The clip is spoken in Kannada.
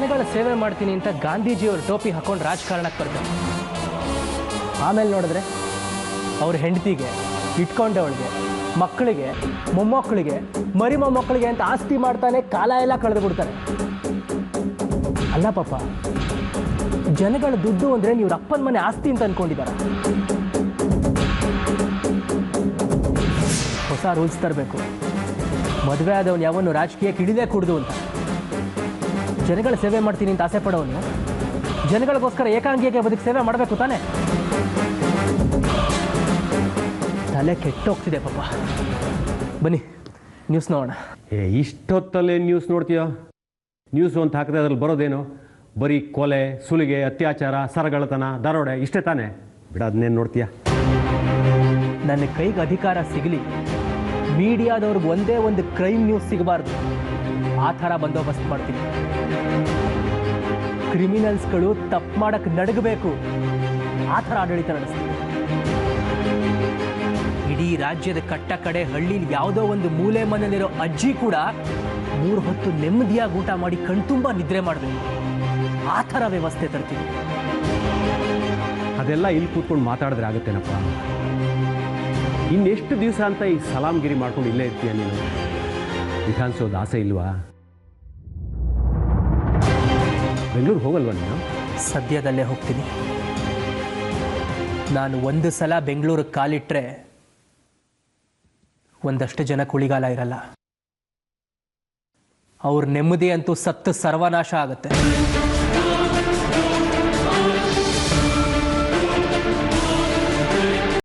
ಜನಗಳ ಸೇವೆ ಮಾಡ್ತೀನಿ ಅಂತ ಗಾಂಧೀಜಿಯವ್ರ ಟೋಪಿ ಹಾಕೊಂಡು ರಾಜಕಾರಣಕ್ಕೆ ಬರ್ತಾರೆ. ಆಮೇಲೆ ನೋಡಿದ್ರೆ ಅವ್ರ ಹೆಂಡತಿಗೆ, ಇಟ್ಕೊಂಡವಳಿಗೆ, ಮಕ್ಕಳಿಗೆ, ಮೊಮ್ಮಕ್ಕಳಿಗೆ, ಮರಿ ಮೊಮ್ಮಕ್ಕಳಿಗೆ ಅಂತ ಆಸ್ತಿ ಮಾಡ್ತಾನೆ ಕಾಲ ಎಲ್ಲ ಕಳೆದು ಬಿಡ್ತಾರೆ. ಅಲ್ಲ ಪಾಪ, ಜನಗಳ ದುಡ್ಡು ಅಂದರೆ ನೀವು ಅಪ್ಪನ ಮನೆ ಆಸ್ತಿ ಅಂತ ಅನ್ಕೊಂಡಿದ್ದಾರ? ಹೊಸ ರೂಲ್ಸ್ ತರಬೇಕು. ಮದುವೆ ಆದವನು ಯಾವನು ರಾಜಕೀಯಕ್ಕೆ ಇಳಿದೇ ಕುಡ್ದು ಅಂತ. ಜನಗಳ ಸೇವೆ ಮಾಡ್ತೀನಿ ಅಂತ ಆಸೆ ಪಡೋನು ಜನಗಳಿಗೋಸ್ಕರ ಏಕಾಂಗಿಯಾಗಿ ಬದುಕು ಸೇವೆ ಮಾಡಬೇಕು ತಾನೆ? ತಲೆ ಕೆಟ್ಟೋಗ್ತಿದೆ ಪಾಪ. ಬನ್ನಿ ನ್ಯೂಸ್ ನೋಡೋಣ. ಇಷ್ಟೊತ್ತಲ್ಲೇ ನ್ಯೂಸ್ ನೋಡ್ತೀಯೋ? ನ್ಯೂಸ್ ಅಂತ ಹಾಕಿದ್ರೆ ಅದ್ರಲ್ಲಿ ಬರೋದೇನು? ಬರೀ ಕೊಲೆ, ಸುಲಿಗೆ, ಅತ್ಯಾಚಾರ, ಸರಗಳತನ, ದರೋಡೆ ಇಷ್ಟೇ ತಾನೆ? ಬಿಡ, ಅದನ್ನೇನು ನೋಡ್ತೀಯ? ನನ್ನ ಕೈಗೆ ಅಧಿಕಾರ ಸಿಗಲಿ, ಮೀಡಿಯಾದವ್ರಿಗೆ ಒಂದೇ ಒಂದು ಕ್ರೈಮ್ ನ್ಯೂಸ್ ಸಿಗಬಾರ್ದು, ಆ ಥರ ಬಂದೋಬಸ್ತ್ ಮಾಡ್ತೀನಿ. ಕ್ರಿಮಿನಲ್ಸ್ಗಳು ತಪ್ಪು ಮಾಡಕ್ಕೆ ನಡಗಬೇಕು, ಆ ಥರ ಆಡಳಿತ ನಡೆಸ್ತೀನಿ. ಇಡೀ ರಾಜ್ಯದ ಕಟ್ಟ ಕಡೆ ಹಳ್ಳಿಲಿ ಯಾವುದೋ ಒಂದು ಮೂಲೆ ಮನೆಯಲ್ಲಿರೋ ಅಜ್ಜಿ ಕೂಡ 3 ಹೊತ್ತು ನೆಮ್ಮದಿಯಾಗಿ ಊಟ ಮಾಡಿ ಕಣ್ತುಂಬ ನಿದ್ರೆ ಮಾಡಬೇಕು, ಆ ಥರ ವ್ಯವಸ್ಥೆ ತರ್ತೀನಿ. ಅದೆಲ್ಲ ಇಲ್ಲಿ ಕೂತ್ಕೊಂಡು ಮಾತಾಡಿದ್ರೆ ಆಗುತ್ತೇನಪ್ಪ? ಇನ್ನೆಷ್ಟು ದಿವಸ ಅಂತ ಈ ಸಲಾಮ್ಗಿರಿ ಮಾಡ್ಕೊಂಡು ಇಲ್ಲೇ ಇರ್ತೀಯ ನೀನು? ವಿಧಾನಸೌಧ ಆಸೆ ಇಲ್ವಾ? ಬೆಂಗಳೂರು ಹೋಗಲ್ವಾ ನೀನು? ಸದ್ಯದಲ್ಲೇ ಹೋಗ್ತೀನಿ. ನಾನು ಒಂದು ಸಲ ಬೆಂಗಳೂರಿಗೆ ಕಾಲಿಟ್ರೆ ಒಂದಷ್ಟು ಜನ ಕುಳಿಗಾಲ ಇರಲ್ಲ. ಅವ್ರ ನೆಮ್ಮದಿ ಅಂತೂ ಸತ್ತು ಸರ್ವನಾಶ ಆಗುತ್ತೆ.